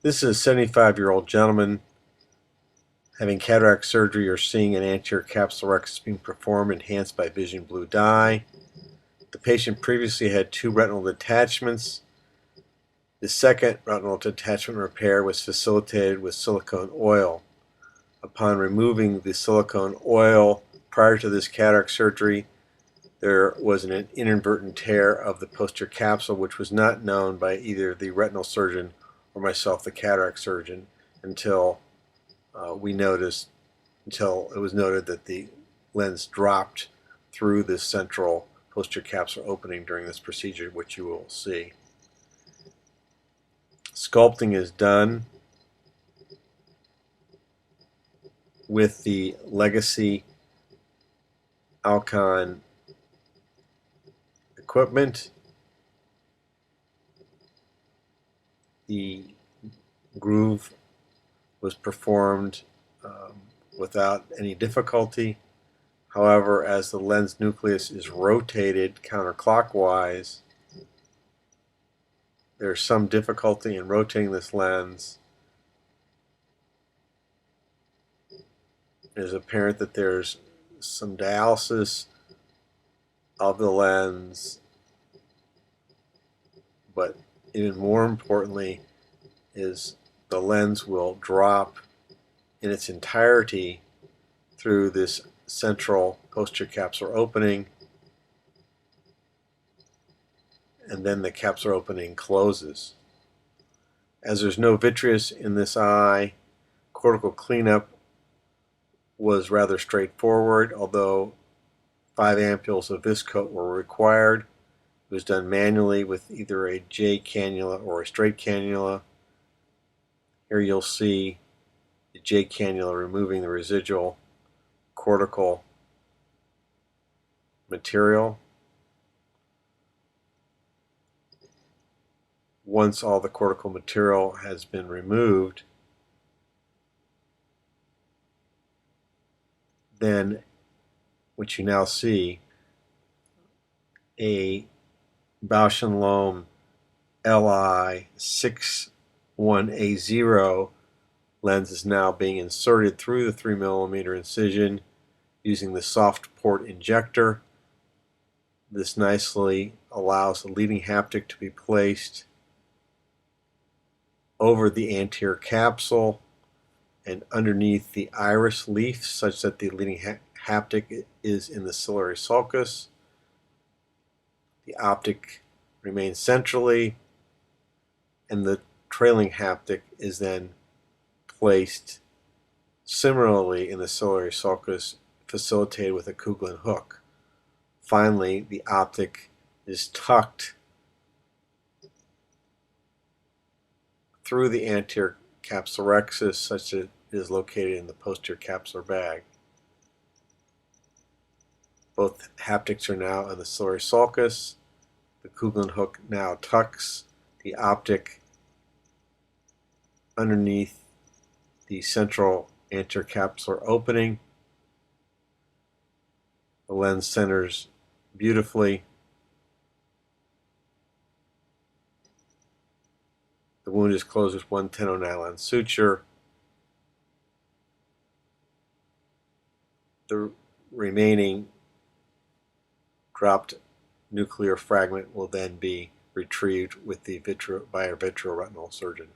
This is a 75-year-old gentleman having cataract surgery or seeing an anterior capsule rectus being performed enhanced by vision blue dye. The patient previously had 2 retinal detachments. The second retinal detachment repair was facilitated with silicone oil. Upon removing the silicone oil prior to this cataract surgery, there was an inadvertent tear of the posterior capsule, which was not known by either the retinal surgeon or myself, the cataract surgeon, until it was noted that the lens dropped through this central posterior capsule opening during this procedure, which you will see. Sculpting is done with the Legacy Alcon equipment. The groove was performed without any difficulty. However, as the lens nucleus is rotated counterclockwise, there's some difficulty in rotating this lens. It is apparent that there's some dialysis of the lens, but even more importantly is the lens will drop in its entirety through this central posterior capsular opening, and then the capsular opening closes. As there's no vitreous in this eye, cortical cleanup was rather straightforward, although 5 ampules of viscoat were required. It was done manually with either a J cannula or a straight cannula. Here you'll see the J cannula removing the residual cortical material. Once all the cortical material has been removed, then what you now see, a Bausch & Lomb LI61AO lens is now being inserted through the 3mm incision using the soft port injector. This nicely allows the leading haptic to be placed over the anterior capsule and underneath the iris leaf, such that the leading haptic is in the ciliary sulcus. The optic remains centrally, and the trailing haptic is then placed similarly in the ciliary sulcus, facilitated with a Kugelin hook. Finally, the optic is tucked through the anterior capsulorhexis such that it is located in the posterior capsular bag. Both haptics are now in the ciliary sulcus. The Kugelin hook now tucks the optic underneath the central anterior capsular opening. The lens centers beautifully. The wound is closed with 110 nylon suture. The remaining dropped nuclear fragment will then be retrieved with by a vitreoretinal surgeon.